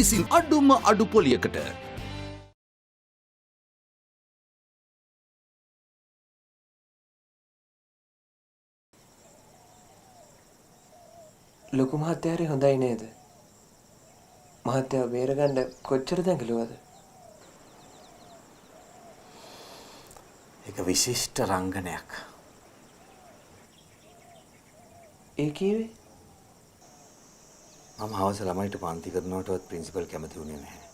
ලේසින් අඩුම අඩු පොලියකට. ලොකු මහත්තයා හරි හොඳයි නේද? මහත්තයා බේරගන්න කොච්චර දඟලුවද? ඒක විශිෂ්ට රංගනයක්. ඒ කිව්වේ? මම හවස ළමයිට පන්ති කරනකොටවත් ප්‍රින්සිපල් කැමති වුණේ නැහැ.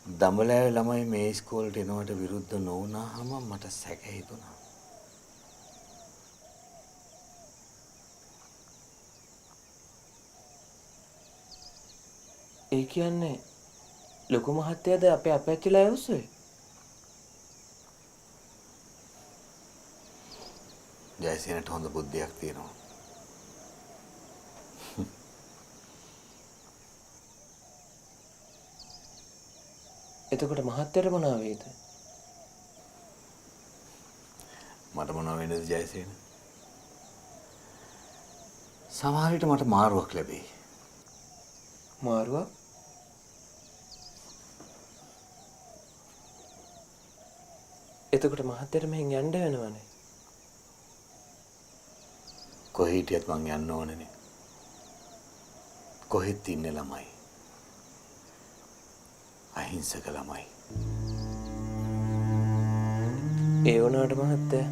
දඹලෑවේ ළමයි මේ ඉස්කෝලේට එනවට විරුද්ධ නොවුනහම මට සැක හිතුණා. ඒ කියන්නේ ලොකු මහත්තයාද අපේ අපච්චිලා ඇවුස්සොයි? ජයසේනට හොඳ බුද්ධියක් තියෙනවා. එතකොට මහත්තයාට මොනවා වෙයිද? මට මොනවා වෙන්නද ජයසේන? සමහර විට මට මාරුවක් ලැබෙයි. මාරුවක්? එතකොට මහත්තයාට මෙහෙන් යන්න වෙනවනේ. කොහේ හිටියත් මං යන්න ඕනේනේ. කොහෙත් ඉන්නේ ළමයි. අහිංසක ළමයි. ඒ වුණාට මහත්තයා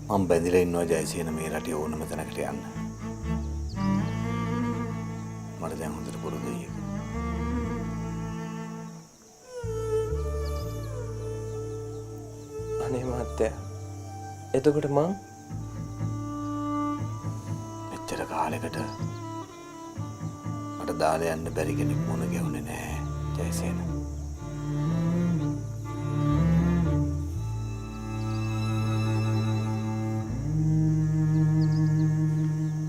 මම බැඳිලා ඉන්නවා ජයසේන මේ රටේ ඕනම තැනකට යන්න. මට දැන් හොඳට පුරුදුයි ඒක. අනේ මහත්තයා එතකොට මං මෙච්චර කාලෙකට මට දාලා යන්න බැරි කෙනෙක් මොන ගෙවුනේ නැහැ ජයසේන.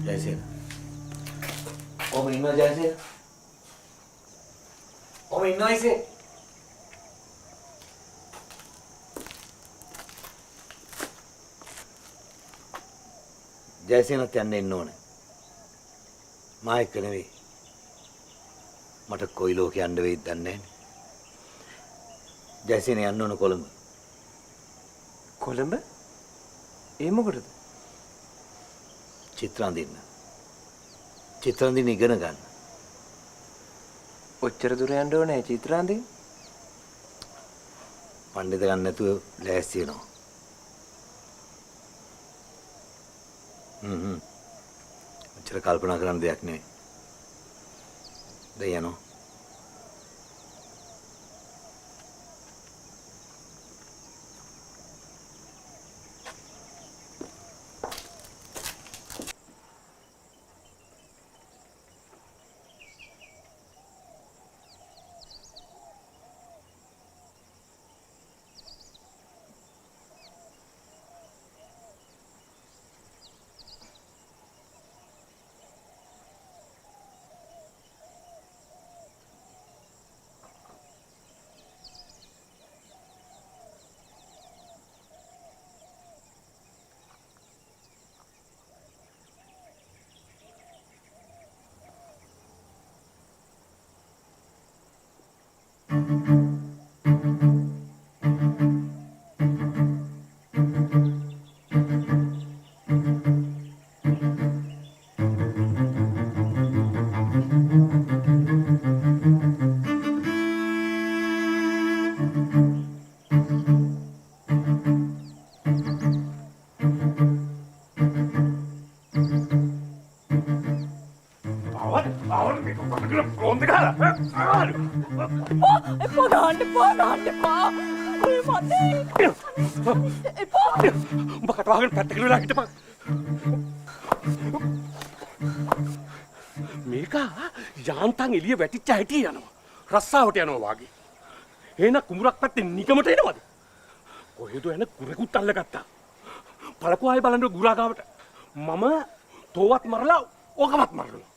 ජයසේන. ඔබ ඉන්නවා ජයසේන? ඔබ ඉන්නවා ඉසේ? ජයසේනත් යන්න එන්න ඕනේ. මා එක්ක නෙවෙයි. මට කොයි ලෝකෙ යන්න වෙයිද දන්නේ නැහැ. ජයසේන යන්න ඕන කොළඹ. කොළඹ? ඒ මොකටද? චිත්‍ර අඳින්න. චිත්‍ර අඳින්න ඉගෙන ගන්න. ඔච්චර දුර යන්න ඕනේ චිත්‍ර අඳින්න? පඬිත ගන්න නැතුව ලෑස්ති වෙනවා. ඔච්චර කල්පනා කරන්න දෙයක් නෙවෙයි. දැන් යනවා. උඹ කටවහගෙන පැත්තකට වෙලා හිටපන්. මේක යාන්තම් එළිය වැටිච්ච හැටි යනවා. රස්සාවට යනවා වාගේ. එහෙනම් කුඹුරක් පැත්තේ නිකමට එනවද? කොහෙද යන කුරෙකුත් අල්ලගත්තා. පළකෝ ආයේ බලන්න ගුරා ගාවට. මම තෝවත් මරලා ඕකවත් මරනවා.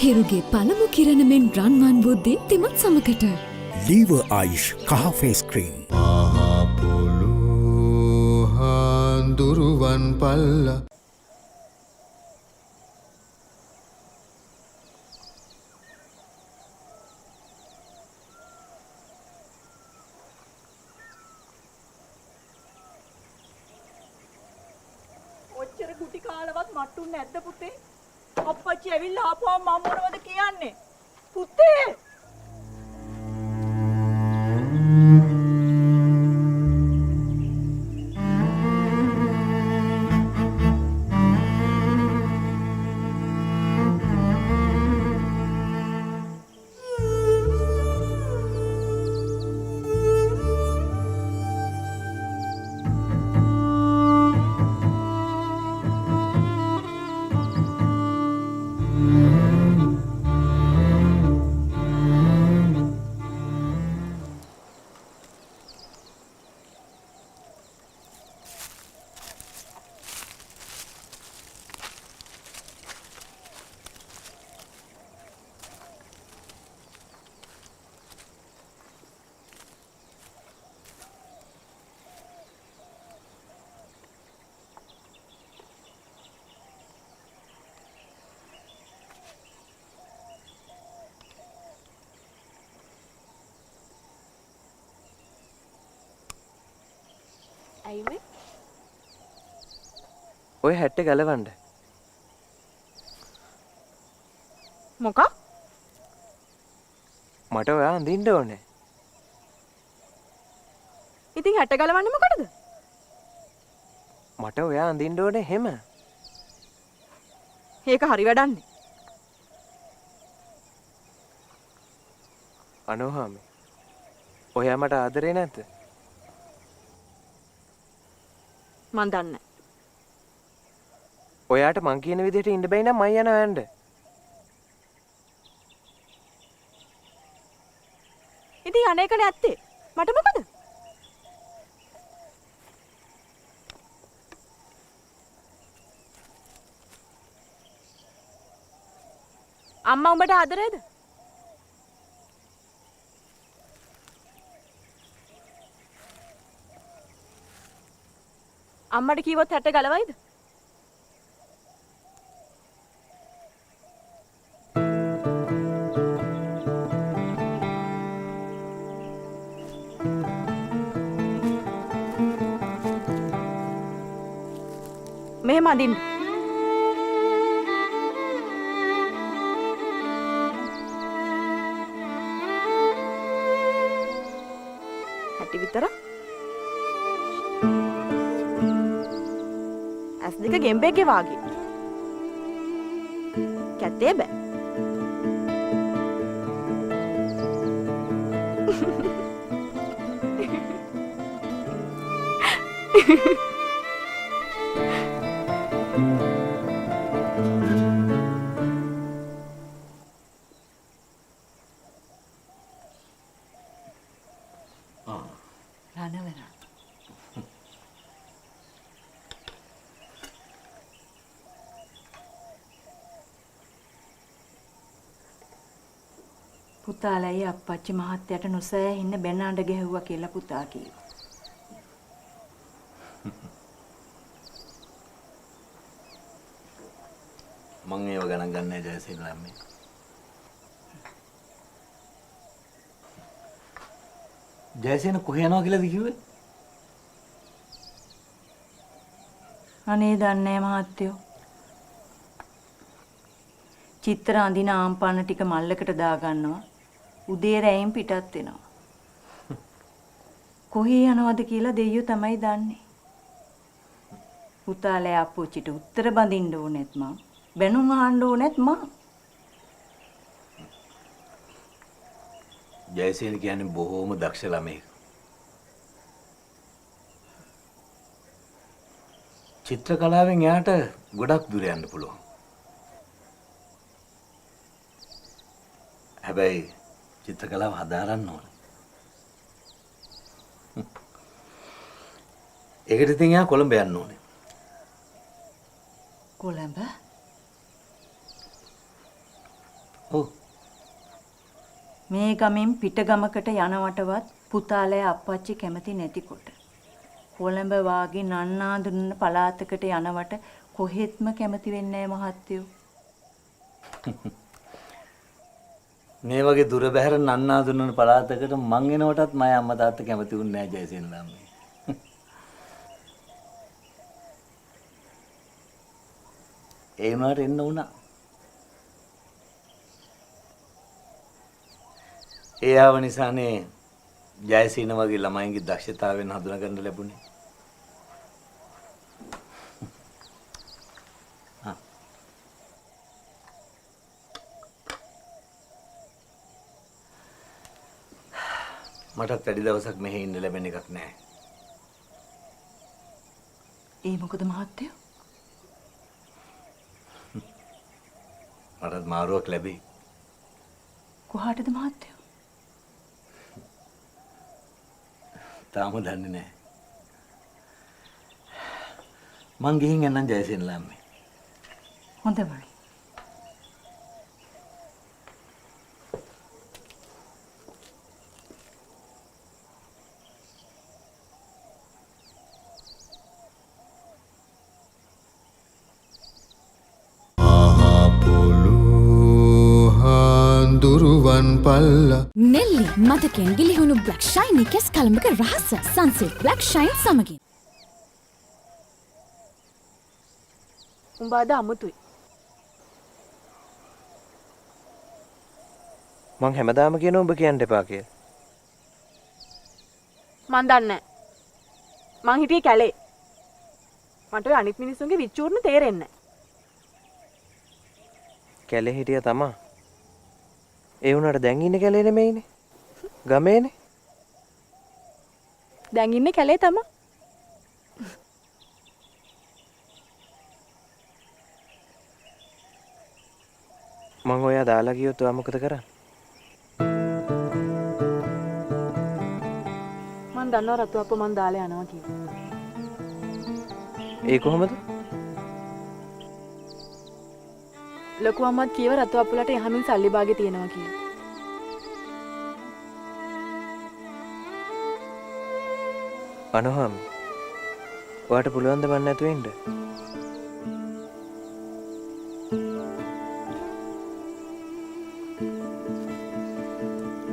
හිරුගේ පළමු කිරණ මෙන් රන්වන් වූ දීප්තිමත් සමකට ලීවර් ආයිෂ් කහ ෆේස් ක්‍රීම්. මහපොළො හාන්දුරුවන් පල්ල ඔච්චර කුටි කාලවත් මට්ටුන් නැද්ද පුතේ? අප්පච්චි ඇවිල්ලා ආපුවම මම මොනවද කියන්නේ? පුතේ! ඇයිවේ? ඔය හැට්ට ගලවන්න. මොකක්? මට ඔයා අඳින්න ඕනේ. ඉතින් හැට ගලවන්නේ මොකටද? මට ඔයා අඳින්න ඕනේ හැම. ඒක හරි වැඩන්නේ. අනෝහාමි. ඔයා මට ආදරේ නැද්ද? මන් දන්නේ. ඔයාට මං කියන විදිහට ඉන්න බැයි නම් මං යනවා යන්න. ඉතින් අනේකනේ ඇත්තේ. මට මොකද? අම්මා උඹට ආදරේද? අම්මට කිව්වොත් හැට ගලවයිද? මෙහෙම අදින්න. හැටි විතර. ඇස් දෙක ගෙම්බෙක්ගේ වාගේ. කැත්තේ බෑ. රණවර පුතාලයි අප්පච්චි මහත්තයට නොසෑ ඉන්න බැන අඬ ගැහුවා කියලා පුතා කිව්වා. මං ඒව ගණන් ගන්නෑ ජයසීල අම්මේ. ජයසීන කොහේ යනවා කියලාද කිව්වේ? අනේ දන්නේ මහත්තයෝ. චිත්‍ර අඳින ආම්පාන ටික මල්ලකට දාගන්නවා. උදේ රැයින් පිටත් වෙනවා. කොහේ යනවද කියලා දෙයියෝ තමයි දන්නේ. පුතාලේ අප්පුච්චිට උත්තර බඳින්න ඕනෙත් මං. බැනුම් අහන්න ඕනෙත් මං. ජයසීන කියන්නේ බොහෝම දක්ෂ ළමයෙක්. චිත්‍ර කලාවෙන් එයාට ගොඩක් දුර යන්න පුළුවන්. හැබැයි චිත්‍ර කලාව හදාරන්න ඕන. ඒකට ඉතින් එයා කොළඹ යන්න ඕනේ. කොළඹ? ඔව්. මේ ගමෙන් පිටගමකට යනවටවත් පුතාලේ අප්පච්චි කැමති නැතිකොට කොළඹ වාගේ නන්නාඳුන පළාතකට යනවට කොහෙත්ම කැමති වෙන්නේ නැහැ මහත්තයෝ. මේ වගේ දුර බැහැර නන්නාඳුන පළාතකට මං එනවටත් මගේ අම්මා තාත්තා කැමති වුණේ නැහැ ජයසේන ළම්මේ. ඒ වුණාට එන්න වුණා. ඒ ආව නිසානේ ජයසීන වගේ ළමයින්ගේ දක්ෂතාවයෙන් හඳුනා ගන්න ලැබුණේ. මටත් වැඩි දවසක් මෙහෙ ඉන්න ලැබෙන එකක් නෑ. ඒ මොකද මහත්තයෝ? මටත් මාරුවක් ලැබෙයි. කොහාටද මහත්තයෝ? තාම දන්නේ නෑ. මං ගිහින් එන්නම් ජයසේන ළම්මේ. හොඳමයි. දුරුවන් පල්ල නෙල්ලි මතකෙන් ගිලිහුණු බ්ලැක් ෂයින් කෙස් කලඹක රහස සන්සිල්ක් බ්ලැක් ෂයින් සමගින්. උඹ අද අමුතුයි. මං හැමදාම කියන ඔබ කියන්න එපා කියලා. මන් දන්නේ නැහැ. මං හිටියේ කැලේ. මට ඔය අනිත් මිනිස්සුන්ගේ විචූර්ණ තේරෙන්නේ නැහැ. කැලේ හිටියා තමා. ඒ වුණාට දැන් ඉන්නේ කැලේ නෙමෙයිනේ. ගමේනේ. දැන් ඉන්නේ කැලේ තමයි. මං ඔයා දාලා ගියොත් ඔයා මොකද කරන්නේ? මං දන්නවා රතු අප්ප මං දාලා යනවා කියලා. ඒ කොහොමද? ලොකු අම්මත් කීව රතු අප්පලට යහමින් සල්ලි බාගේ තියෙනවා කියලා. අනහම්. ඔයාට පුළුවන් ද මන් නැතුව ඉන්න?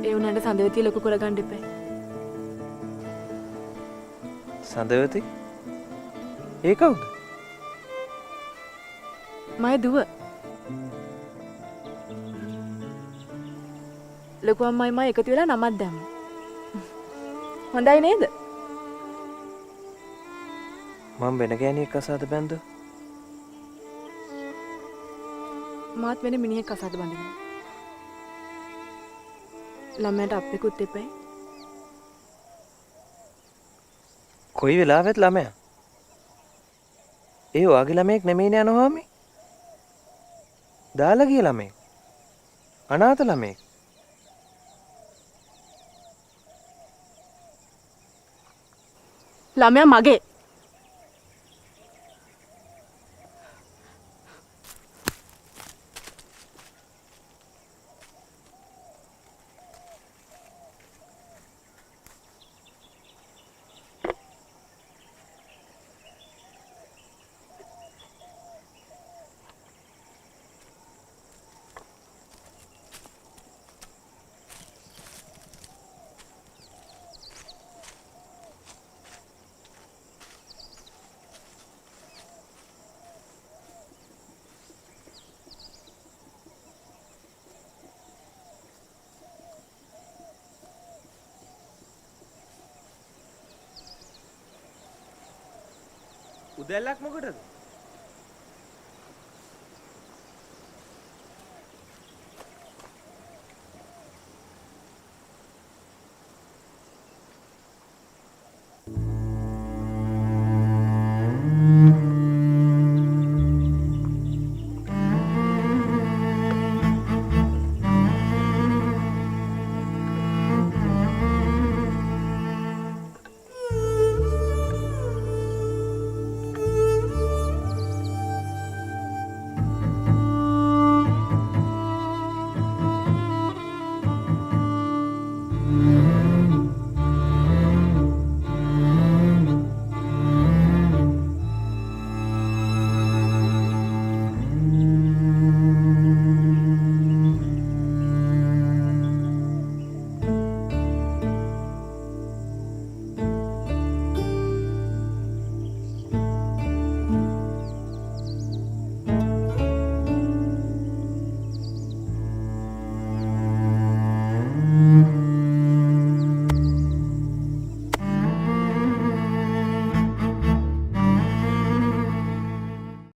ඒ උනාට සඳවතිය ලොකු කරගන්න එපා. සඳවති? ඒ කවුද? මගේ දුව. ලොකු අම්මයි මම එකතු වෙලා නමක් දැම්මා. හොඳයි නේද? මම වෙන ගෑණියෙක් අසාද බැන්දෝ? මාත් වෙන මිනිහෙක් අසාද බඳිනවා. ළමයට අප්පෙකුත් එපයි. කොයි වෙලාවෙත් ළමයා? ඒ ඔයාගේ ළමයෙක් නෙමෙයිනේ අනෝහාමි. දාලා ගිය ළමයෙක්. අනාථ ළමයෙක්. ළමයා මගේ. උදැල්ලක් මොකටද?